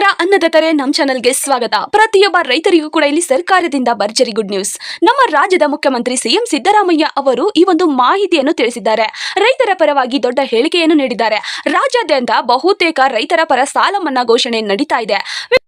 ನಮಸ್ಕಾರ ಅನ್ನದಾತರೆ ನಮ್ಮ ಚಾನೆಲ್ಗೆ ಸ್ವಾಗತ. ಪ್ರತಿಯೊಬ್ಬ ರೈತರಿಗೂ ಕೂಡ ಇಲ್ಲಿ ಸರ್ಕಾರದಿಂದ ಭರ್ಜರಿ ಗುಡ್ ನ್ಯೂಸ್. ನಮ್ಮ ರಾಜ್ಯದ ಮುಖ್ಯಮಂತ್ರಿ ಸಿಎಂ ಸಿದ್ದರಾಮಯ್ಯ ಅವರು ಈ ಒಂದು ಮಾಹಿತಿಯನ್ನು ತಿಳಿಸಿದ್ದಾರೆ. ರೈತರ ಪರವಾಗಿ ದೊಡ್ಡ ಹೇಳಿಕೆಯನ್ನು ನೀಡಿದ್ದಾರೆ. ರಾಜ್ಯಾದ್ಯಂತ ಬಹುತೇಕ ರೈತರ ಪರ ಸಾಲ ಮನ್ನಾ ಘೋಷಣೆ ನಡೀತಾ ಇದೆ.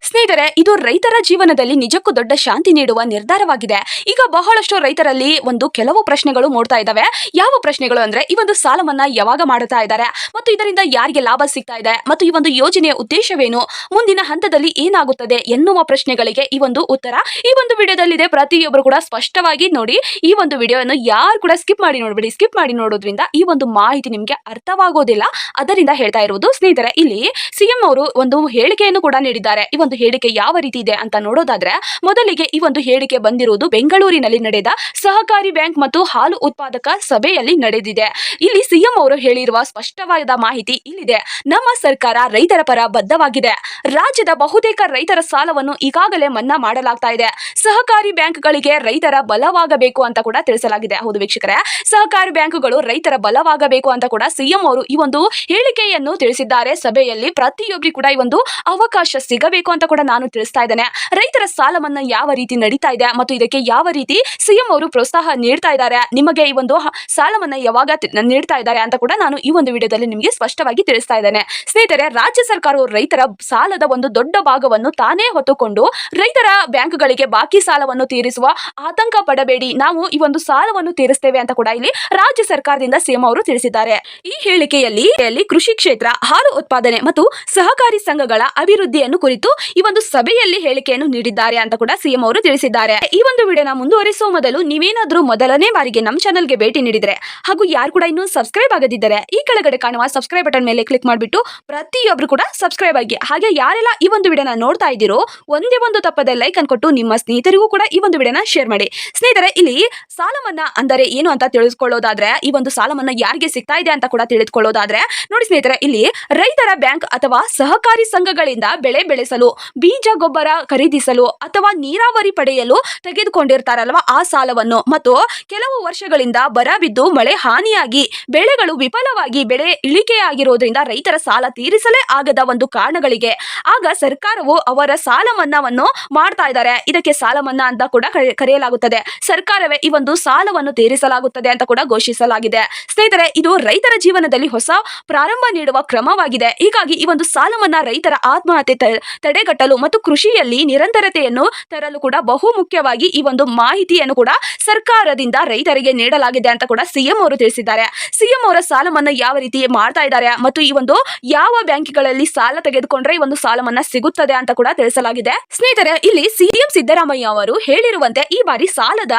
ಸ್ನೇಹಿತರೆ, ಇದು ರೈತರ ಜೀವನದಲ್ಲಿ ನಿಜಕ್ಕೂ ದೊಡ್ಡ ಶಾಂತಿ ನೀಡುವ ನಿರ್ಧಾರವಾಗಿದೆ. ಈಗ ಬಹಳಷ್ಟು ರೈತರಲ್ಲಿ ಕೆಲವು ಪ್ರಶ್ನೆಗಳು ಮೂಡ್ತಾ ಇದ್ದಾವೆ. ಯಾವ ಪ್ರಶ್ನೆಗಳು ಅಂದ್ರೆ, ಈ ಒಂದು ಸಾಲ ಮನ್ನಾ ಯಾವಾಗ ಮಾಡುತ್ತಾ ಇದ್ದಾರೆ ಮತ್ತು ಇದರಿಂದ ಯಾರಿಗೆ ಲಾಭ ಸಿಗ್ತಾ ಇದೆ ಮತ್ತು ಈ ಒಂದು ಯೋಜನೆಯ ಉದ್ದೇಶವೇನು, ಮುಂದಿನ ಹಂತದಲ್ಲಿ ಏನಾಗುತ್ತದೆ ಎನ್ನುವ ಪ್ರಶ್ನೆಗಳಿಗೆ ಈ ಒಂದು ಉತ್ತರ ಈ ಒಂದು ವಿಡಿಯೋದಲ್ಲಿದೆ. ಪ್ರತಿಯೊಬ್ಬರು ಕೂಡ ಸ್ಪಷ್ಟವಾಗಿ ನೋಡಿ. ಈ ಒಂದು ವಿಡಿಯೋವನ್ನು ಯಾರು ಕೂಡ ಸ್ಕಿಪ್ ಮಾಡಿ ನೋಡಬೇಡಿ. ಸ್ಕಿಪ್ ಮಾಡಿ ನೋಡೋದ್ರಿಂದ ಈ ಒಂದು ಮಾಹಿತಿ ನಿಮಗೆ ಅರ್ಥವಾಗೋದಿಲ್ಲ. ಅದರಿಂದ ಹೇಳ್ತಾ ಇರುವುದು. ಸ್ನೇಹಿತರೆ, ಇಲ್ಲಿ ಸಿಎಂ ಅವರು ಒಂದು ಹೇಳಿಕೆಯನ್ನು ಕೂಡ ನೀಡಿದ್ದಾರೆ. ಈ ಒಂದು ಹೇಳಿಕೆ ಯಾವ ರೀತಿ ಇದೆ ಅಂತ ನೋಡೋದಾದ್ರೆ, ಮೊದಲಿಗೆ ಈ ಒಂದು ಹೇಳಿಕೆ ಬಂದಿರುವುದು ಬೆಂಗಳೂರಿನಲ್ಲಿ ನಡೆದ ಸಹಕಾರಿ ಬ್ಯಾಂಕ್ ಮತ್ತು ಹಾಲು ಉತ್ಪಾದಕ ಸಭೆಯಲ್ಲಿ ನಡೆದಿದೆ. ಇಲ್ಲಿ ಸಿಎಂ ಅವರು ಹೇಳಿರುವ ಸ್ಪಷ್ಟವಾದ ಮಾಹಿತಿ ಇಲ್ಲಿದೆ. ನಮ್ಮ ಸರ್ಕಾರ ರೈತರ ಪರ ಬದ್ಧವಾಗಿದೆ. ರಾಜ್ಯದ ಬಹುತೇಕ ರೈತರ ಸಾಲವನ್ನು ಈಗಾಗಲೇ ಮನ್ನಾ ಮಾಡಲಾಗ್ತಾ ಇದೆ. ಸಹಕಾರಿ ಬ್ಯಾಂಕ್ಗಳಿಗೆ ರೈತರ ಬಲವಾಗಬೇಕು ಅಂತ ಕೂಡ ತಿಳಿಸಲಾಗಿದೆ. ಹೌದು ವೀಕ್ಷಕರೇ, ಸಹಕಾರಿ ಬ್ಯಾಂಕುಗಳು ರೈತರ ಬಲವಾಗಬೇಕು ಅಂತ ಕೂಡ ಸಿಎಂ ಅವರು ಈ ಒಂದು ಹೇಳಿಕೆಯನ್ನು ತಿಳಿಸಿದ್ದಾರೆ. ಸಭೆಯಲ್ಲಿ ಪ್ರತಿಯೊಬ್ಬರಿಗೂ ಕೂಡ ಈ ಒಂದು ಅವಕಾಶ ಸಿಗಬೇಕು ಅಂತ ಕೂಡ ನಾನು ತಿಳಿಸ್ತಾ ಇದ್ದೇನೆ. ರೈತರ ಸಾಲ ಮನ್ನಾ ಯಾವ ರೀತಿ ನಡೀತಾ ಇದೆ ಮತ್ತು ಇದಕ್ಕೆ ಯಾವ ರೀತಿ ಸಿಎಂ ಅವರು ಪ್ರೋತ್ಸಾಹ ನೀಡ್ತಾ ಇದ್ದಾರೆ, ನಿಮಗೆ ಈ ಒಂದು ಸಾಲ ಮನ್ನಾ ಯಾವಾಗ ನೀಡ್ತಾ ಇದ್ದಾರೆ ಅಂತ ಕೂಡ ನಾನು ಈ ಒಂದು ವಿಡಿಯೋದಲ್ಲಿ ನಿಮಗೆ ಸ್ಪಷ್ಟವಾಗಿ ತಿಳಿಸ್ತಾ ಇದ್ದೇನೆ. ಸ್ನೇಹಿತರೆ, ರಾಜ್ಯ ಸರ್ಕಾರವು ರೈತರ ಸಾಲದ ಒಂದು ದೊಡ್ಡ ಭಾಗವನ್ನು ತಾನೇ ಹೊತ್ತುಕೊಂಡು ರೈತರ ಬ್ಯಾಂಕ್ಗಳಿಗೆ ಬಾಕಿ ಸಾಲವನ್ನು ತೀರಿಸುವ ಆತಂಕ ಪಡಬೇಡಿ, ನಾವು ಈ ಒಂದು ಸಾಲವನ್ನು ತೀರಿಸ್ತೇವೆ ಅಂತ ಕೂಡ ಇಲ್ಲಿ ರಾಜ್ಯ ಸರ್ಕಾರದಿಂದ ಸಿಎಂ ಅವರು ತಿಳಿಸಿದ್ದಾರೆ. ಈ ಹೇಳಿಕೆಯಲ್ಲಿ ಕೃಷಿ ಕ್ಷೇತ್ರ, ಹಾಲು ಉತ್ಪಾದನೆ ಮತ್ತು ಸಹಕಾರಿ ಸಂಘಗಳ ಅಭಿವೃದ್ಧಿಯನ್ನು ಕುರಿತು ಈ ಒಂದು ಸಭೆಯಲ್ಲಿ ಹೇಳಿಕೆಯನ್ನು ನೀಡಿದ್ದಾರೆ ಅಂತ ಕೂಡ ಸಿಎಂ ಅವರು ತಿಳಿಸಿದ್ದಾರೆ. ಈ ಒಂದು ವಿಡಿಯೋನ ಮುಂದುವರಿಸುವ ಮೊದಲು ನೀವೇನಾದ್ರೂ ಮೊದಲನೇ ಬಾರಿಗೆ ನಮ್ಮ ಚಾನೆಲ್ಗೆ ಭೇಟಿ ನೀಡಿದ್ರೆ ಹಾಗೂ ಯಾರು ಕೂಡ ಇನ್ನೂ ಸಬ್ಸ್ಕ್ರೈಬ್ ಆಗದಿದ್ದರೆ ಈ ಕೆಳಗಡೆ ಕಾಣುವ ಸಬ್ಸ್ಕ್ರೈಬ್ ಬಟನ್ ಮೇಲೆ ಕ್ಲಿಕ್ ಮಾಡಿಬಿಟ್ಟು ಪ್ರತಿಯೊಬ್ಬರು ಕೂಡ ಸಬ್ಸ್ಕ್ರೈಬ್ ಆಗಿ. ಹಾಗೆ ಯಾರೆಲ್ಲ ಈ ಒಂದು ವಿಡಿಯೋನ ನೋಡ್ತಾ ಇದ್ದೀರೋ ಒಂದೇ ಒಂದು ತಪ್ಪದೆ ಲೈಕ್ ಅನ್ಕೊಟ್ಟು ನಿಮ್ಮ ಸ್ನೇಹಿತರಿಗೂ ಕೂಡ ಈ ಒಂದು ವಿಡಿಯೋನ ಶೇರ್ ಮಾಡಿ. ಸ್ನೇಹಿತರೆ, ಇಲ್ಲಿ ಸಾಲ ಮನ್ನಾ ಅಂದರೆ ಏನು ಅಂತ ತಿಳಿದುಕೊಳ್ಳೋದಾದ್ರೆ, ಈ ಒಂದು ಸಾಲ ಮನ್ನಾ ಯಾರಿಗೆ ಸಿಗ್ತಾ ಇದೆ ಅಂತ ಕೂಡ ತಿಳಿದುಕೊಳ್ಳೋದಾದ್ರೆ ನೋಡಿ ಸ್ನೇಹಿತರೆ, ಇಲ್ಲಿ ರೈತರ ಬ್ಯಾಂಕ್ ಅಥವಾ ಸಹಕಾರಿ ಸಂಘಗಳಿಂದ ಬೆಳೆ ಬೆಳೆಸಲು, ಬೀಜ ಗೊಬ್ಬರ ಖರೀದಿಸಲು ಅಥವಾ ನೀರಾವರಿ ಪಡೆಯಲು ತೆಗೆದುಕೊಂಡಿರ್ತಾರಲ್ವಾ ಆ ಸಾಲವನ್ನು, ಮತ್ತು ಕೆಲವು ವರ್ಷಗಳಿಂದ ಬರ ಬಿದ್ದು ಮಳೆ ಹಾನಿಯಾಗಿ ಬೆಳೆಗಳು ವಿಫಲವಾಗಿ ಬೆಳೆ ಇಳಿಕೆಯಾಗಿರೋದ್ರಿಂದ ರೈತರ ಸಾಲ ತೀರಿಸಲೇ ಆಗದ ಒಂದು ಕಾರಣಗಳಿಗೆ ಆಗ ಸರ್ಕಾರವು ಅವರ ಸಾಲ ಮನ್ನಾವನ್ನು ಮಾಡ್ತಾ ಇದ್ದಾರೆ. ಇದಕ್ಕೆ ಸಾಲ ಮನ್ನಾ ಅಂತ ಕೂಡ ಕರೆಯಲಾಗುತ್ತದೆ. ಸರ್ಕಾರವೇ ಈ ಒಂದು ಸಾಲವನ್ನು ತೀರಿಸಲಾಗುತ್ತದೆ ಅಂತ ಕೂಡ ಘೋಷಿಸಲಾಗಿದೆ. ಸ್ನೇಹಿತರೆ, ಇದು ರೈತರ ಜೀವನದಲ್ಲಿ ಹೊಸ ಪ್ರಾರಂಭ ನೀಡುವ ಕ್ರಮವಾಗಿದೆ. ಹೀಗಾಗಿ ಈ ಒಂದು ಸಾಲ ಮನ್ನಾ ರೈತರ ಆತ್ಮಹತ್ಯೆ ತಡೆಗಟ್ಟಲು ಮತ್ತು ಕೃಷಿಯಲ್ಲಿ ನಿರಂತರತೆಯನ್ನು ತರಲು ಕೂಡ ಬಹು ಮುಖ್ಯವಾಗಿ ಈ ಒಂದು ಮಾಹಿತಿಯನ್ನು ಕೂಡ ಸರ್ಕಾರದಿಂದ ರೈತರಿಗೆ ನೀಡಲಾಗಿದೆ ಅಂತ ಕೂಡ ಸಿಎಂ ಅವರು ತಿಳಿಸಿದ್ದಾರೆ. ಸಿಎಂ ಅವರ ಸಾಲ ಮನ್ನಾ ಯಾವ ರೀತಿ ಮಾಡ್ತಾ ಇದ್ದಾರೆ ಮತ್ತು ಈ ಒಂದು ಯಾವ ಬ್ಯಾಂಕ್ಗಳಲ್ಲಿ ಸಾಲ ತೆಗೆದುಕೊಂಡ್ರೆ ಈ ಒಂದು ಸಾಲ ಮನ್ನಾ ಸಿಗುತ್ತದೆ ಅಂತ ಕೂಡ ತಿಳಿಸಲಾಗಿದೆ. ಸ್ನೇಹಿತರೆ, ಇಲ್ಲಿ ಸಿಎಂ ಸಿದ್ದರಾಮಯ್ಯ ಅವರು ಹೇಳಿರುವಂತೆ ಈ ಬಾರಿ ಸಾಲದ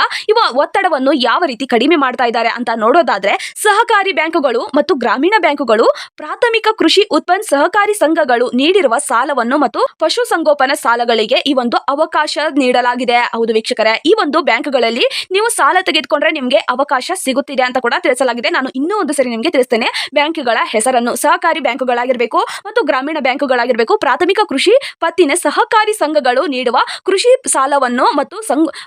ಒತ್ತಡವನ್ನು ಯಾವ ರೀತಿ ಕಡಿಮೆ ಮಾಡ್ತಾ ಇದ್ದಾರೆ ಅಂತ ನೋಡೋದಾದ್ರೆ, ಸಹಕಾರಿ ಬ್ಯಾಂಕುಗಳು ಮತ್ತು ಗ್ರಾಮೀಣ ಬ್ಯಾಂಕುಗಳು, ಪ್ರಾಥಮಿಕ ಕೃಷಿ ಉತ್ಪನ್ನ ಸಹಕಾರಿ ಸಂಘಗಳು ನೀಡಿರುವ ಸಾಲವನ್ನು ಮತ್ತು ಪಶುಸಂಗೋಪನಾ ಸಾಲಗಳಿಗೆ ಈ ಒಂದು ಅವಕಾಶ ನೀಡಲಾಗಿದೆ. ಹೌದು ವೀಕ್ಷಕರೇ, ಈ ಒಂದು ಬ್ಯಾಂಕ್ಗಳಲ್ಲಿ ನೀವು ಸಾಲ ತೆಗೆದುಕೊಂಡ್ರೆ ನಿಮಗೆ ಅವಕಾಶ ಸಿಗುತ್ತಿದೆ ಅಂತ ಕೂಡ ತಿಳಿಸಲಾಗಿದೆ. ನಾನು ಇನ್ನೂ ಒಂದು ಸರಿ ನಿಮಗೆ ತಿಳಿಸ್ತೇನೆ. ಬ್ಯಾಂಕ್ಗಳ ಹೆಸರನ್ನು ಸಹಕಾರಿ ಬ್ಯಾಂಕುಗಳಾಗಿರಬೇಕು ಮತ್ತು ಗ್ರಾಮೀಣ ಬ್ಯಾಂಕುಗಳಾಗಿರಬೇಕು, ಪ್ರಾಥಮಿಕ ಕೃಷಿ ಪತ್ತಿನ ಸಹಕಾರಿ ಸಂಘಗಳು ನೀಡುವ ಕೃಷಿ ಸಾಲವನ್ನು ಮತ್ತು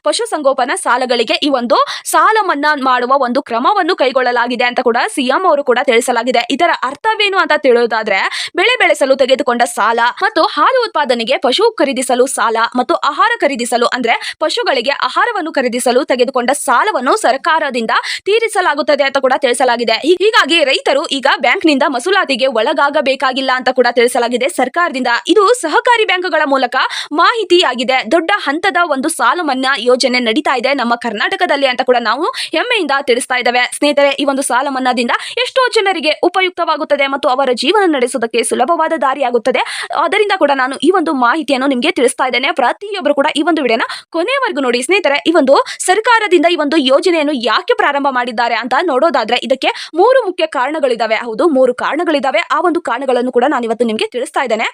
ಪಶುಸಂಗೋಪನಾ ಸಾಲಗಳಿಗೆ ಈ ಒಂದು ಸಾಲ ಮನ್ನಾ ಮಾಡುವ ಒಂದು ಕ್ರಮವನ್ನು ಕೈಗೊಳ್ಳಲಾಗಿದೆ ಅಂತ ಕೂಡ ಸಿಎಂ ಅವರು ಕೂಡ ತಿಳಿಸಲಾಗಿದೆ. ಇದರ ಅರ್ಥವೇನು ಅಂತ ತಿಳಿಯೋದಾದ್ರೆ, ಬೆಳೆ ಬೆಳೆಸಲು ತೆಗೆದುಕೊಂಡ ಸಾಲ ಮತ್ತು ಹಾಲು ಉತ್ಪಾದನೆಗೆ ಪಶು ಖರೀದಿಸಲು ಸಾಲ ಮತ್ತು ಆಹಾರ ಖರೀದಿಸಲು ಅಂದ್ರೆ ಪಶುಗಳಿಗೆ ಆಹಾರವನ್ನು ಖರೀದಿಸಲು ತೆಗೆದುಕೊಂಡ ಸಾಲವನ್ನು ಸರ್ಕಾರದಿಂದ ತೀರಿಸಲಾಗುತ್ತದೆ ಅಂತ ಕೂಡ ತಿಳಿಸಲಾಗಿದೆ. ಹೀಗಾಗಿ ರೈತರು ಈಗ ಬ್ಯಾಂಕ್ನಿಂದ ಮಸೂಲಾತಿಗೆ ಒಳಗಾಗಬೇಕಾಗಿಲ್ಲ ಅಂತ ಕೂಡ ತಿಳಿಸಲಾಗಿದೆ ಸರ್ಕಾರದಿಂದ. ಇದು ಸಹಕಾರಿ ಬ್ಯಾಂಕುಗಳ ಮೂಲಕ ಮಾಹಿತಿಯಾಗಿದೆ. ದೊಡ್ಡ ಹಂತದ ಒಂದು ಸಾಲ ಮನ್ನಾ ಯೋಜನೆ ನಡೀತಾ ಇದೆ ನಮ್ಮ ಕರ್ನಾಟಕದಲ್ಲಿ ಅಂತ ಕೂಡ ನಾವು ಹೆಮ್ಮೆಯಿಂದ ತಿಳಿಸ್ತಾ ಇದ್ದೇವೆ. ಸ್ನೇಹಿತರೆ, ಈ ಒಂದು ಸಾಲ ಮನ್ನಾದಿಂದ ಎಷ್ಟೋ ಜನರಿಗೆ ಉಪಯುಕ್ತವಾಗುತ್ತದೆ ಮತ್ತು ಅವರ ಜೀವನ ನಡೆಸುವುದಕ್ಕೆ ಸುಲಭವಾದ ದಾರಿಯಾಗುತ್ತದೆ. ಅದರಿಂದ ಕೂಡ ನಾನು ಈ ಒಂದು ಮಾಹಿತಿಯನ್ನು ನಿಮಗೆ ತಿಳಿಸ್ತಾ ಇದ್ದೇನೆ. ಪ್ರತಿಯೊಬ್ಬರು ಕೂಡ ಈ ಒಂದು ವಿಡಿಯೋನ ಕೊನೆವರೆಗೂ ನೋಡಿ. ಸ್ನೇಹಿತರೆ, ಈ ಒಂದು ಸರ್ಕಾರದಿಂದ ಈ ಒಂದು ಯೋಜನೆಯನ್ನು ಯಾಕೆ ಪ್ರಾರಂಭ ಮಾಡಿದ್ದಾರೆ ಅಂತ ನೋಡೋದಾದ್ರೆ, ಇದಕ್ಕೆ 3 ಮುಖ್ಯ ಕಾರಣಗಳಿದಾವೆ. ಹೌದು, 3 ಕಾರಣಗಳಿದಾವೆ. ಆ ಒಂದು ಕಾರಣಗಳನ್ನು ಕೂಡ ನಾನು ಇವತ್ತು ನಿಮಗೆ ತಿಳಿಸ್ತಾ ಇದ್ದೇನೆ.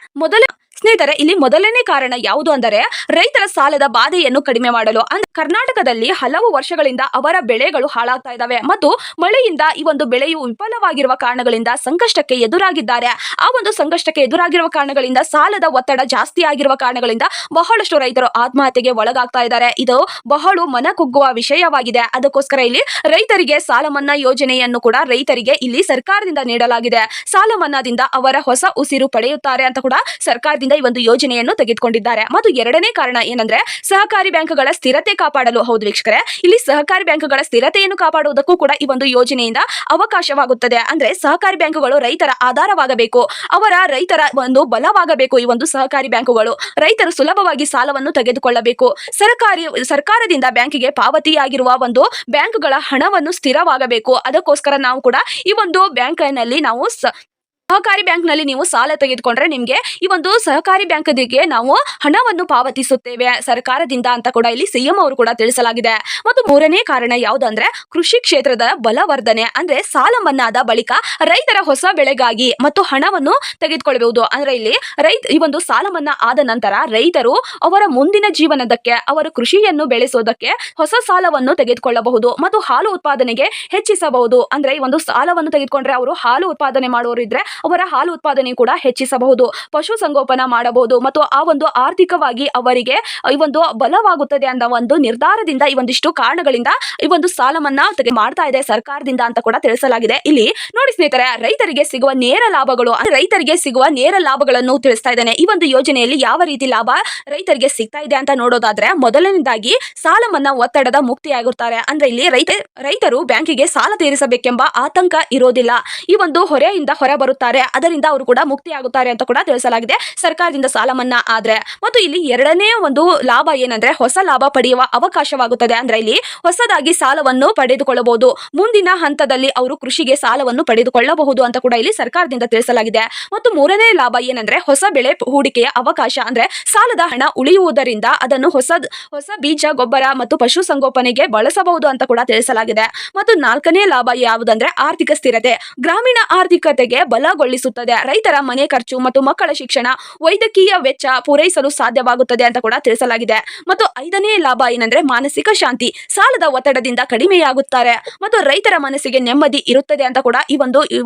ಸ್ನೇಹಿತರೆ, ಇಲ್ಲಿ ಮೊದಲನೇ ಕಾರಣ ಯಾವುದು ಅಂದರೆ, ರೈತರ ಸಾಲದ ಬಾಧೆಯನ್ನು ಕಡಿಮೆ ಮಾಡಲು. ಕರ್ನಾಟಕದಲ್ಲಿ ಹಲವು ವರ್ಷಗಳಿಂದ ಅವರ ಬೆಳೆಗಳು ಹಾಳಾಗ್ತಾ ಇದ್ದಾವೆ ಮತ್ತು ಮಳೆಯಿಂದ ಈ ಒಂದು ಬೆಳೆಯು ವಿಫಲವಾಗಿರುವ ಕಾರಣಗಳಿಂದ ಸಂಕಷ್ಟಕ್ಕೆ ಎದುರಾಗಿದ್ದಾರೆ. ಆ ಒಂದು ಸಂಕಷ್ಟಕ್ಕೆ ಎದುರಾಗಿರುವ ಕಾರಣಗಳಿಂದ ಸಾಲದ ಒತ್ತಡ ಜಾಸ್ತಿ ಆಗಿರುವ ಕಾರಣಗಳಿಂದ ಬಹಳಷ್ಟು ರೈತರು ಆತ್ಮಹತ್ಯೆಗೆ ಒಳಗಾಗ್ತಾ ಇದ್ದಾರೆ. ಇದು ಬಹಳ ಮನಕುಗ್ಗುವ ವಿಷಯವಾಗಿದೆ. ಅದಕ್ಕೋಸ್ಕರ ಇಲ್ಲಿ ರೈತರಿಗೆ ಸಾಲ ಮನ್ನಾ ಯೋಜನೆಯನ್ನು ಕೂಡ ರೈತರಿಗೆ ಇಲ್ಲಿ ಸರ್ಕಾರದಿಂದ ನೀಡಲಾಗಿದೆ. ಸಾಲ ಮನ್ನಾದಿಂದ ಅವರ ಹೊಸ ಉಸಿರು ಪಡೆಯುತ್ತಾರೆ ಅಂತ ಕೂಡ ಸರ್ಕಾರದಿಂದ ಸರ್ಕಾರದಿಂದ ಈ ಒಂದು ಯೋಜನೆಯನ್ನು ತೆಗೆದುಕೊಂಡಿದ್ದಾರೆ. ಮತ್ತು ಎರಡನೇ ಕಾರಣ ಏನಂದ್ರೆ ಸಹಕಾರಿ ಬ್ಯಾಂಕ್ಗಳ ಸ್ಥಿರತೆ ಕಾಪಾಡಲು. ಹೌದು ವೀಕ್ಷಕರೇ, ಇಲ್ಲಿ ಸಹಕಾರಿ ಬ್ಯಾಂಕ್ಗಳ ಸ್ಥಿರತೆಯನ್ನು ಕಾಪಾಡುವುದಕ್ಕೂ ಕೂಡ ಈ ಒಂದು ಯೋಜನೆಯಿಂದ ಅವಕಾಶವಾಗುತ್ತದೆ. ಅಂದ್ರೆ ಸಹಕಾರಿ ಬ್ಯಾಂಕುಗಳು ರೈತರ ಆಧಾರವಾಗಬೇಕು, ರೈತರ ಒಂದು ಬಲವಾಗಬೇಕು. ಈ ಒಂದು ಸಹಕಾರಿ ಬ್ಯಾಂಕುಗಳು ರೈತರು ಸುಲಭವಾಗಿ ಸಾಲವನ್ನು ತೆಗೆದುಕೊಳ್ಳಬೇಕು. ಸರ್ಕಾರದಿಂದ ಬ್ಯಾಂಕಿಗೆ ಪಾವತಿಯಾಗಿರುವ ಒಂದು ಬ್ಯಾಂಕುಗಳ ಹಣವನ್ನು ಸ್ಥಿರವಾಗಬೇಕು. ಅದಕ್ಕೋಸ್ಕರ ನಾವು ಕೂಡ ಈ ಒಂದು ಬ್ಯಾಂಕಿನಲ್ಲಿ ನಾವು ಸಹಕಾರಿ ಬ್ಯಾಂಕ್ನಲ್ಲಿ ನೀವು ಸಾಲ ತೆಗೆದುಕೊಂಡ್ರೆ ನಿಮಗೆ ಈ ಒಂದು ಸಹಕಾರಿ ಬ್ಯಾಂಕಿಗೆ ನಾವು ಹಣವನ್ನು ಪಾವತಿಸುತ್ತೇವೆ ಸರ್ಕಾರದಿಂದ ಅಂತ ಕೂಡ ಇಲ್ಲಿ ಸಿಎಂ ಅವರು ಕೂಡ ತಿಳಿಸಲಾಗಿದೆ. ಮತ್ತು ಮೂರನೇ ಕಾರಣ ಯಾವುದಂದ್ರೆ ಕೃಷಿ ಕ್ಷೇತ್ರದ ಬಲವರ್ಧನೆ. ಅಂದ್ರೆ ಸಾಲ ಮನ್ನಾದ ಬಳಿಕ ರೈತರ ಹೊಸ ಬೆಳೆಗಾಗಿ ಮತ್ತು ಹಣವನ್ನು ತೆಗೆದುಕೊಳ್ಳಬಹುದು. ಅಂದ್ರೆ ಇಲ್ಲಿ ಈ ಒಂದು ಸಾಲ ಮನ್ನಾ ಆದ ನಂತರ ರೈತರು ಅವರ ಮುಂದಿನ ಜೀವನದಕ್ಕೆ, ಅವರ ಕೃಷಿಯನ್ನು ಬೆಳೆಸೋದಕ್ಕೆ ಹೊಸ ಸಾಲವನ್ನು ತೆಗೆದುಕೊಳ್ಳಬಹುದು ಮತ್ತು ಹಾಲು ಉತ್ಪಾದನೆಗೆ ಹೆಚ್ಚಿಸಬಹುದು. ಅಂದ್ರೆ ಈ ಒಂದು ಸಾಲವನ್ನು ತೆಗೆದುಕೊಂಡ್ರೆ ಅವರು ಹಾಲು ಉತ್ಪಾದನೆ ಮಾಡುವವರು ಇದ್ರೆ ಅವರ ಹಾಲು ಉತ್ಪಾದನೆ ಕೂಡ ಹೆಚ್ಚಿಸಬಹುದು, ಪಶು ಸಂಗೋಪನಾ ಮಾಡಬಹುದು ಮತ್ತು ಆ ಒಂದು ಆರ್ಥಿಕವಾಗಿ ಅವರಿಗೆ ಈ ಒಂದು ಬಲವಾಗುತ್ತದೆ ಅನ್ನೋ ಒಂದು ನಿರ್ಧಾರದಿಂದ ಈ ಒಂದಿಷ್ಟು ಕಾರಣಗಳಿಂದ ಈ ಒಂದು ಸಾಲ ಮನ್ನಾ ಮಾಡ್ತಾ ಇದೆ ಸರ್ಕಾರದಿಂದ ಅಂತ ಕೂಡ ತಿಳಿಸಲಾಗಿದೆ. ಇಲ್ಲಿ ನೋಡಿ ಸ್ನೇಹಿತರೆ, ರೈತರಿಗೆ ಸಿಗುವ ನೇರ ಲಾಭಗಳು, ರೈತರಿಗೆ ಸಿಗುವ ನೇರ ಲಾಭಗಳನ್ನು ತಿಳಿಸ್ತಾ ಇದ್ದೇನೆ. ಈ ಒಂದು ಯೋಜನೆಯಲ್ಲಿ ಯಾವ ರೀತಿ ಲಾಭ ರೈತರಿಗೆ ಸಿಗ್ತಾ ಇದೆ ಅಂತ ನೋಡೋದಾದ್ರೆ, ಮೊದಲನೇದಾಗಿ ಸಾಲ ಮನ್ನಾ ಒತ್ತಡದ ಮುಕ್ತಿಯಾಗುತ್ತಾರೆ. ಅಂದ್ರೆ ಇಲ್ಲಿ ರೈತರು ಬ್ಯಾಂಕಿಗೆ ಸಾಲ ತೀರಿಸಬೇಕೆಂಬ ಆತಂಕ ಇರೋದಿಲ್ಲ. ಈ ಒಂದು ಹೊರೆಯಿಂದ ಹೊರ ಬರುತ್ತಾರೆ, ಅದರಿಂದ ಅವರು ಕೂಡ ಮುಕ್ತಿಯಾಗುತ್ತಾರೆ ಅಂತ ಕೂಡ ತಿಳಿಸಲಾಗಿದೆ ಸರ್ಕಾರದಿಂದ ಸಾಲ ಮನ್ನಾ ಆದ್ರೆ. ಮತ್ತು ಇಲ್ಲಿ ಎರಡನೇ ಒಂದು ಲಾಭ ಏನಂದ್ರೆ ಹೊಸ ಲಾಭ ಪಡೆಯುವ ಅವಕಾಶವಾಗುತ್ತದೆ. ಅಂದ್ರೆ ಇಲ್ಲಿ ಹೊಸದಾಗಿ ಸಾಲವನ್ನು ಪಡೆದುಕೊಳ್ಳಬಹುದು, ಮುಂದಿನ ಹಂತದಲ್ಲಿ ಅವರು ಕೃಷಿಗೆ ಸಾಲವನ್ನು ಪಡೆದುಕೊಳ್ಳಬಹುದು ಅಂತ ಕೂಡ ಇಲ್ಲಿ ಸರ್ಕಾರದಿಂದ ತಿಳಿಸಲಾಗಿದೆ. ಮತ್ತು ಮೂರನೇ ಲಾಭ ಏನಂದ್ರೆ ಹೊಸ ಬೆಳೆ ಹೂಡಿಕೆಯ ಅವಕಾಶ. ಅಂದ್ರೆ ಸಾಲದ ಹಣ ಉಳಿಯುವುದರಿಂದ ಅದನ್ನು ಹೊಸ ಬೀಜ, ಗೊಬ್ಬರ ಮತ್ತು ಪಶು ಸಂಗೋಪನೆಗೆ ಬಳಸಬಹುದು ಅಂತ ಕೂಡ ತಿಳಿಸಲಾಗಿದೆ. ಮತ್ತು ನಾಲ್ಕನೇ ಲಾಭ ಯಾವುದಂದ್ರೆ ಆರ್ಥಿಕ ಸ್ಥಿರತೆ, ಗ್ರಾಮೀಣ ಆರ್ಥಿಕತೆಗೆ ಬಲಗೊಳಿಸುತ್ತದೆ. ರೈತರ ಮನೆ ಖರ್ಚು ಮತ್ತು ಮಕ್ಕಳ ಶಿಕ್ಷಣ, ವೈದ್ಯಕೀಯ ವೆಚ್ಚ ಪೂರೈಸಲು ಸಾಧ್ಯವಾಗುತ್ತದೆ ಅಂತ ಕೂಡ ತಿಳಿಸಲಾಗಿದೆ. ಮತ್ತು ಐದನೇ ಲಾಭ ಏನಂದ್ರೆ ಮಾನಸಿಕ ಶಾಂತಿ, ಸಾಲದ ಒತ್ತಡದಿಂದ ಕಡಿಮೆಯಾಗುತ್ತಾರೆ ಮತ್ತು ರೈತರ ಮನಸ್ಸಿಗೆ ನೆಮ್ಮದಿ ಇರುತ್ತದೆ ಅಂತ ಕೂಡ ಈ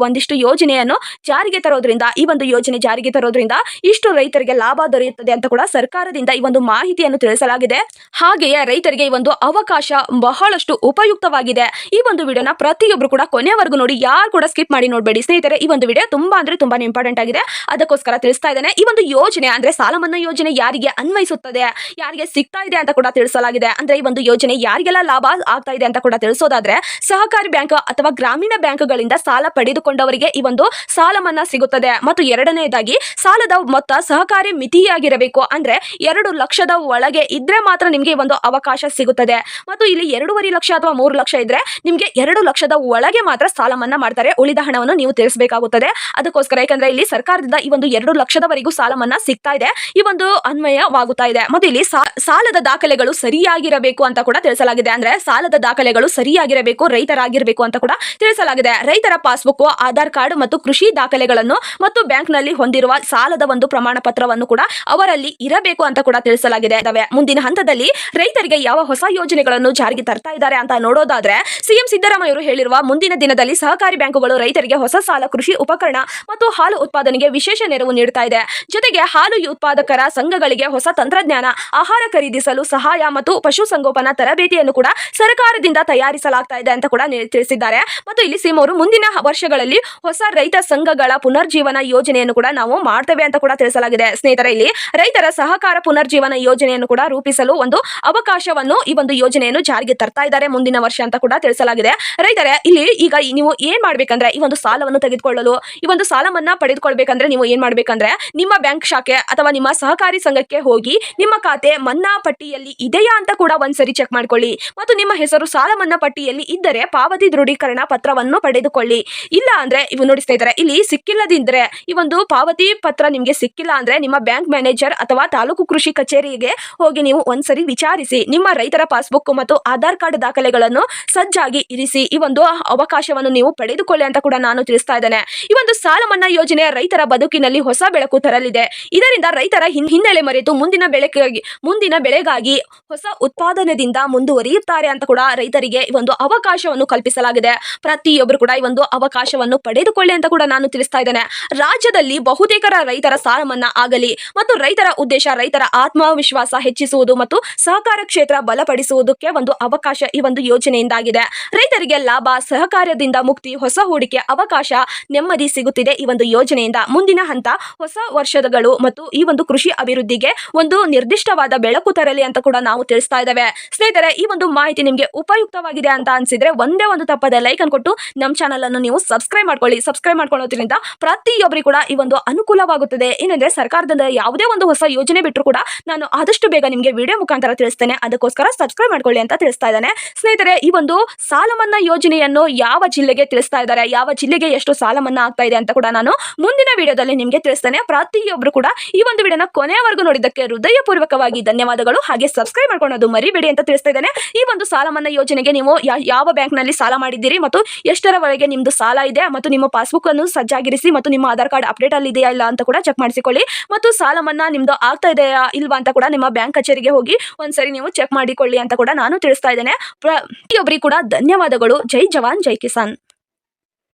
ಒಂದಿಷ್ಟು ಯೋಜನೆಯನ್ನು ಜಾರಿಗೆ ತರೋದ್ರಿಂದ, ಈ ಒಂದು ಯೋಜನೆ ಜಾರಿಗೆ ತರೋದ್ರಿಂದ ಇಷ್ಟು ರೈತರಿಗೆ ಲಾಭ ದೊರೆಯುತ್ತದೆ ಅಂತ ಕೂಡ ಸರ್ಕಾರದಿಂದ ಈ ಒಂದು ಮಾಹಿತಿಯನ್ನು ತಿಳಿಸಲಾಗಿದೆ. ಹಾಗೆಯೇ ರೈತರಿಗೆ ಈ ಒಂದು ಅವಕಾಶ ಬಹಳಷ್ಟು ಉಪಯುಕ್ತವಾಗಿದೆ. ಈ ಒಂದು ವಿಡಿಯೋನ ಪ್ರತಿಯೊಬ್ರು ಕೂಡ ಕೊನೆವರೆಗೂ ನೋಡಿ, ಯಾರು ಕೂಡ ಸ್ಕಿಪ್ ಮಾಡಿ ನೋಡಬೇಡಿ ಸ್ನೇಹಿತರೆ. ಈ ಒಂದು ವಿಡಿಯೋ ತುಂಬಾ ಇಂಪಾರ್ಟೆಂಟ್ ಆಗಿದೆ, ಅದಕ್ಕೋಸ್ಕರ ತಿಳಿಸ್ತಾ ಇದ್ದೇನೆ. ಈ ಒಂದು ಯೋಜನೆ ಅಂದ್ರೆ ಸಾಲ ಮನ್ನಾ ಯೋಜನೆ ಯಾರಿಗೆ ಅನ್ವಯಿಸುತ್ತದೆ, ಯಾರಿಗೆ ಸಿಗ್ತಾ ಇದೆ ಅಂತ ಕೂಡ ತಿಳಿಸಲಾಗಿದೆ. ಅಂದ್ರೆ ಈ ಒಂದು ಯೋಜನೆ ಯಾರಿಗೆಲ್ಲ ಲಾಭ ಆಗ್ತಾ ಇದೆ ಅಂತ ಕೂಡ ತಿಳಿಸೋದಾದ್ರೆ, ಸಹಕಾರಿ ಬ್ಯಾಂಕ್ ಅಥವಾ ಗ್ರಾಮೀಣ ಬ್ಯಾಂಕ್ಗಳಿಂದ ಸಾಲ ಪಡೆದುಕೊಂಡವರಿಗೆ ಈ ಒಂದು ಸಾಲ ಮನ್ನಾ ಸಿಗುತ್ತದೆ. ಮತ್ತು ಎರಡನೇದಾಗಿ ಸಾಲದ ಮೊತ್ತ ಸಹಕಾರಿ ಮಿತಿಯಾಗಿರಬೇಕು. ಅಂದ್ರೆ 2 ಲಕ್ಷದ ಒಳಗೆ ಇದ್ರೆ ಮಾತ್ರ ನಿಮ್ಗೆ ಒಂದು ಅವಕಾಶ ಸಿಗುತ್ತದೆ. ಮತ್ತು ಇಲ್ಲಿ 2.5 ಲಕ್ಷ ಅಥವಾ 3 ಲಕ್ಷ ಇದ್ರೆ ನಿಮ್ಗೆ 2 ಲಕ್ಷದ ಒಳಗೆ ಮಾತ್ರ ಸಾಲ ಮನ್ನಾ ಮಾಡ್ತಾರೆ, ಉಳಿದ ಹಣವನ್ನು ನೀವು ತೀರಿಸಬೇಕಾಗುತ್ತದೆ. ಅದಕ್ಕೋಸ್ಕರ ಯಾಕಂದ್ರೆ ಇಲ್ಲಿ ಸರ್ಕಾರದಿಂದ ಈ ಒಂದು 2 ಲಕ್ಷದವರೆಗೂ ಸಾಲ ಮನ್ನಾ ಸಿಗ್ತಾ ಇದೆ, ಈ ಒಂದು ಅನ್ವಯವಾಗುತ್ತಾ ಇದೆ. ಮತ್ತು ಇಲ್ಲಿ ಸಾಲದ ದಾಖಲೆಗಳು ಸರಿಯಾಗಿರಬೇಕು ಅಂತ ಕೂಡ ತಿಳಿಸಲಾಗಿದೆ. ಅಂದ್ರೆ ಸಾಲದ ದಾಖಲೆಗಳು ಸರಿಯಾಗಿರಬೇಕು, ರೈತರಾಗಿರಬೇಕು ಅಂತ ಕೂಡ ತಿಳಿಸಲಾಗಿದೆ. ರೈತರ ಪಾಸ್ಬುಕ್, ಆಧಾರ್ ಕಾರ್ಡ್ ಮತ್ತು ಕೃಷಿ ದಾಖಲೆಗಳನ್ನು ಮತ್ತು ಬ್ಯಾಂಕ್ ನಲ್ಲಿ ಹೊಂದಿರುವ ಸಾಲದ ಒಂದು ಪ್ರಮಾಣ ಪತ್ರವನ್ನು ಕೂಡ ಅವರಲ್ಲಿ ಇರಬೇಕು ಅಂತ ಕೂಡ ತಿಳಿಸಲಾಗಿದೆ. ಮುಂದಿನ ಹಂತದಲ್ಲಿ ರೈತರಿಗೆ ಯಾವ ಹೊಸ ಯೋಜನೆಗಳನ್ನು ಜಾರಿಗೆ ತರ್ತಾ ಇದ್ದಾರೆ ಅಂತ ನೋಡೋದಾದ್ರೆ, ಸಿಎಂ ಸಿದ್ದರಾಮಯ್ಯ ಅವರು ಹೇಳಿರುವ ಮುಂದಿನ ದಿನದಲ್ಲಿ ಸಹಕಾರಿ ಬ್ಯಾಂಕುಗಳು ರೈತರಿಗೆ ಹೊಸ ಸಾಲ, ಕೃಷಿ ಉಪಕರಣ ಮತ್ತು ಹಾಲು ಉತ್ಪಾದನೆಗೆ ವಿಶೇಷ ನೆರವು ನೀಡುತ್ತಾ ಇದೆ. ಜೊತೆಗೆ ಹಾಲು ಉತ್ಪಾದಕರ ಸಂಘಗಳಿಗೆ ಹೊಸ ತಂತ್ರಜ್ಞಾನ, ಆಹಾರ ಖರೀದಿಸಲು ಸಹಾಯ ಮತ್ತು ಪಶು ಸಂಗೋಪನಾ ತರಬೇತಿಯನ್ನು ಕೂಡ ಸರ್ಕಾರದಿಂದ ತಯಾರಿಸಲಾಗ್ತಾ ಇದೆ ಅಂತ ಕೂಡ ತಿಳಿಸಿದ್ದಾರೆ. ಮತ್ತು ಇಲ್ಲಿ ಸಿಎಂ ಅವರು ಮುಂದಿನ ವರ್ಷಗಳಲ್ಲಿ ಹೊಸ ರೈತ ಸಂಘಗಳ ಪುನರ್ಜೀವನ ಯೋಜನೆಯನ್ನು ಕೂಡ ನಾವು ಮಾಡ್ತೇವೆ ಅಂತ ಕೂಡ ತಿಳಿಸಲಾಗಿದೆ. ಸ್ನೇಹಿತರೆ, ಇಲ್ಲಿ ರೈತರ ಸಹಕಾರ ಪುನರ್ಜೀವನ ಯೋಜನೆಯನ್ನು ಕೂಡ ರೂಪಿಸಲು ಒಂದು ಅವಕಾಶವನ್ನು ಈ ಒಂದು ಯೋಜನೆಯನ್ನು ಜಾರಿಗೆ ತರ್ತಾ ಇದ್ದಾರೆ ಮುಂದಿನ ವರ್ಷ ಅಂತ ಕೂಡ ತಿಳಿಸಲಾಗಿದೆ. ರೈತರೇ, ಇಲ್ಲಿ ಈಗ ನೀವು ಏನ್ ಮಾಡ್ಬೇಕಂದ್ರೆ, ಈ ಒಂದು ಸಾಲವನ್ನು ತೆಗೆದುಕೊಳ್ಳಲು, ಈ ಒಂದು ಸಾಲ ಮನ್ನಾ ಪಡೆದುಕೊಳ್ಬೇಕಂದ್ರೆ ನೀವು ಏನ್ ಮಾಡ್ಬೇಕಂದ್ರೆ, ನಿಮ್ಮ ಬ್ಯಾಂಕ್ ಶಾಖೆ ಅಥವಾ ನಿಮ್ಮ ಸಹಕಾರಿ ಸಂಘಕ್ಕೆ ಹೋಗಿ ನಿಮ್ಮ ಖಾತೆ ಮನ್ನಾ ಪಟ್ಟಿಯಲ್ಲಿ ಇದೆಯಾ ಅಂತ ಕೂಡ ಒಂದ್ಸರಿ ಚೆಕ್ ಮಾಡ್ಕೊಳ್ಳಿ. ಮತ್ತು ನಿಮ್ಮ ಹೆಸರು ಸಾಲ ಮನ್ನಾ ಪಟ್ಟಿಯಲ್ಲಿ ಇದ್ದರೆ ಪಾವತಿ ದೃಢೀಕರಣ ಪತ್ರವನ್ನು ಪಡೆದುಕೊಳ್ಳಿ. ಇಲ್ಲ ಅಂದ್ರೆ ಇವು ನೋಡಿ ಸ್ನೇಹಿತರೆ, ಇಲ್ಲಿ ಸಿಕ್ಕಿಲ್ಲದಿದ್ರೆ, ಈ ಒಂದು ಪಾವತಿ ಪತ್ರ ನಿಮ್ಗೆ ಸಿಕ್ಕಿಲ್ಲ ಅಂದ್ರೆ ನಿಮ್ಮ ಬ್ಯಾಂಕ್ ಮ್ಯಾನೇಜರ್ ಅಥವಾ ತಾಲೂಕು ಕೃಷಿ ಕಚೇರಿಗೆ ಹೋಗಿ ನೀವು ಒಂದ್ಸರಿ ವಿಚಾರಿಸಿ. ನಿಮ್ಮ ರೈತರ ಪಾಸ್ಬುಕ್ ಮತ್ತು ಆಧಾರ್ ಕಾರ್ಡ್ ದಾಖಲೆಗಳನ್ನು ಸಜ್ಜಾಗಿ ಇರಿಸಿ. ಈ ಒಂದು ಅವಕಾಶವನ್ನು ನೀವು ಪಡೆದುಕೊಳ್ಳಿ ಅಂತ ಕೂಡ ನಾನು ತಿಳಿಸ್ತಾ ಇದ್ದೇನೆ. ಈ ಒಂದು ಸಾಲ ಮನ್ನಾ ಯೋಜನೆ ರೈತರ ಬದುಕಿನಲ್ಲಿ ಹೊಸ ಬೆಳಕು ತರಲಿದೆ. ಇದರಿಂದ ರೈತರ ಹಿನ್ನೆಲೆ ಮರೆತು ಮುಂದಿನ ಬೆಳೆಗಾಗಿ ಹೊಸ ಉತ್ಪಾದನೆಯಿಂದ ಮುಂದುವರಿಯುತ್ತಾರೆ ಅಂತ ಕೂಡ ರೈತರಿಗೆ ಈ ಒಂದು ಅವಕಾಶವನ್ನು ಕಲ್ಪಿಸಲಾಗಿದೆ. ಪ್ರತಿಯೊಬ್ಬರು ಕೂಡ ಈ ಒಂದು ಅವಕಾಶವನ್ನು ಪಡೆದುಕೊಳ್ಳಿ ಅಂತ ಕೂಡ ನಾನು ತಿಳಿಸ್ತಾ ಇದ್ದೇನೆ. ರಾಜ್ಯದಲ್ಲಿ ಬಹುತೇಕ ರೈತರ ಸಾಲ ಮನ್ನಾ ಆಗಲಿ ಮತ್ತು ರೈತರ ಉದ್ದೇಶ ರೈತರ ಆತ್ಮವಿಶ್ವಾಸ ಹೆಚ್ಚಿಸುವುದು ಮತ್ತು ಸಹಕಾರ ಕ್ಷೇತ್ರ ಬಲಪಡಿಸುವುದಕ್ಕೆ ಒಂದು ಅವಕಾಶ ಈ ಒಂದು ಯೋಜನೆಯಿಂದಾಗಿದೆ. ರೈತರಿಗೆ ಲಾಭ, ಸಹಕಾರದಿಂದ ಮುಕ್ತಿ, ಹೊಸ ಹೂಡಿಕೆ ಅವಕಾಶ, ನೆಮ್ಮದಿ ಸಿಗುತ್ತಿದೆ ಈ ಒಂದು ಯೋಜನೆಯಿಂದ. ಮುಂದಿನ ಹಂತ ಹೊಸ ವರ್ಷಗಳು ಮತ್ತು ಈ ಒಂದು ಕೃಷಿ ಅಭಿವೃದ್ಧಿಗೆ ಒಂದು ನಿರ್ದಿಷ್ಟವಾದ ಬೆಳಕು ತರಲಿ ಅಂತ ಕೂಡ ನಾವು ತಿಳಿಸ್ತಾ ಇದ್ದೇವೆ. ಸ್ನೇಹಿತರೆ, ಈ ಒಂದು ಮಾಹಿತಿ ನಿಮಗೆ ಉಪಯುಕ್ತವಾಗಿದೆ ಅಂತ ಅನ್ಸಿದ್ರೆ ಒಂದೇ ಒಂದು ತಪ್ಪದ ಲೈಕ್ ಅನ್ನು ಕೊಟ್ಟು ನಮ್ಮ ಚಾನಲ್ ಅನ್ನು ನೀವು ಸಬ್ಸ್ಕ್ರೈಬ್ ಮಾಡ್ಕೊಳ್ಳಿ. ಸಬ್ಸ್ಕ್ರೈಬ್ ಮಾಡ್ಕೊಳ್ಳೋದ್ರಿಂದ ಪ್ರತಿಯೊಬ್ಬರಿಗೂ ಕೂಡ ಈ ಒಂದು ಅನುಕೂಲವಾಗುತ್ತದೆ. ಏನಂದ್ರೆ ಸರ್ಕಾರದಿಂದ ಯಾವುದೇ ಒಂದು ಹೊಸ ಯೋಜನೆ ಬಿಟ್ಟರು ಕೂಡ ನಾನು ಆದಷ್ಟು ಬೇಗ ನಿಮಗೆ ವಿಡಿಯೋ ಮುಖಾಂತರ ತಿಳಿಸ್ತೇನೆ. ಅದಕ್ಕೋಸ್ಕರ ಸಬ್ಸ್ಕ್ರೈಬ್ ಮಾಡ್ಕೊಳ್ಳಿ ಅಂತ ತಿಳಿಸ್ತಾ ಇದ್ದಾನೆ. ಸ್ನೇಹಿತರೆ, ಈ ಒಂದು ಸಾಲ ಮನ್ನಾ ಯೋಜನೆಯನ್ನು ಯಾವ ಜಿಲ್ಲೆಗೆ ತಿಳಿಸ್ತಾ ಇದ್ದಾರೆ, ಯಾವ ಜಿಲ್ಲೆಗೆ ಎಷ್ಟು ಸಾಲ ಮನ್ನಾ ಆಗ್ತಾ ಇದೆ ಅಂತ ಕೂಡ ನಾನು ಮುಂದಿನ ವಿಡಿಯೋದಲ್ಲಿ ನಿಮಗೆ ತಿಳಿಸ್ತೇನೆ. ಪ್ರತಿಯೊಬ್ಬರು ಕೂಡ ಈ ಒಂದು ವಿಡಿಯೋನ ಕೊನೆಯವರೆಗೂ ನೋಡಿದ್ದಕ್ಕೆ ಹೃದಯಪೂರ್ವಕವಾಗಿ ಧನ್ಯವಾದಗಳು. ಹಾಗೆ ಸಬ್ಸ್ಕ್ರೈಬ್ ಮಾಡ್ಕೊಳ್ಳೋದು ಮರಿಬೇಡಿ ಅಂತ ತಿಳಿಸ್ತಾ ಇದ್ದೇನೆ. ಈ ಒಂದು ಸಾಲ ಮನ್ನಾ ಯೋಜನೆಗೆ ನೀವು ಯಾವ ಬ್ಯಾಂಕ್ ನಲ್ಲಿ ಸಾಲ ಮಾಡಿದ್ದೀರಿ ಮತ್ತು ಎಷ್ಟರವರೆಗೆ ನಿಮ್ದು ಸಾಲ ಇದೆ ಮತ್ತು ನಿಮ್ಮ ಪಾಸ್ಬುಕ್ ಅನ್ನು ಸಜ್ಜಾಗಿರಿಸಿ ಮತ್ತು ನಿಮ್ಮ ಆಧಾರ್ ಕಾರ್ಡ್ ಅಪ್ಡೇಟ್ ಅಲ್ಲಿ ಇದೆಯಾ ಇಲ್ಲ ಅಂತ ಕೂಡ ಚೆಕ್ ಮಾಡಿಸಿಕೊಳ್ಳಿ. ಮತ್ತು ಸಾಲ ಮನ್ನಾ ನಿಮ್ದು ಆಗ್ತಾ ಇದೆಯಾ ಇಲ್ವಾ ಅಂತ ಕೂಡ ನಿಮ್ಮ ಬ್ಯಾಂಕ್ ಕಚೇರಿಗೆ ಹೋಗಿ ಒಂದ್ಸರಿ ನೀವು ಚೆಕ್ ಮಾಡಿಕೊಳ್ಳಿ ಅಂತ ಕೂಡ ನಾನು ತಿಳಿಸ್ತಾ ಇದ್ದೇನೆ. ಪ್ರತಿಯೊಬ್ಬರಿಗೂ ಕೂಡ ಧನ್ಯವಾದಗಳು. ಜೈ ಜವಾನ್ ಜೈ ಕಿಸಾನ್.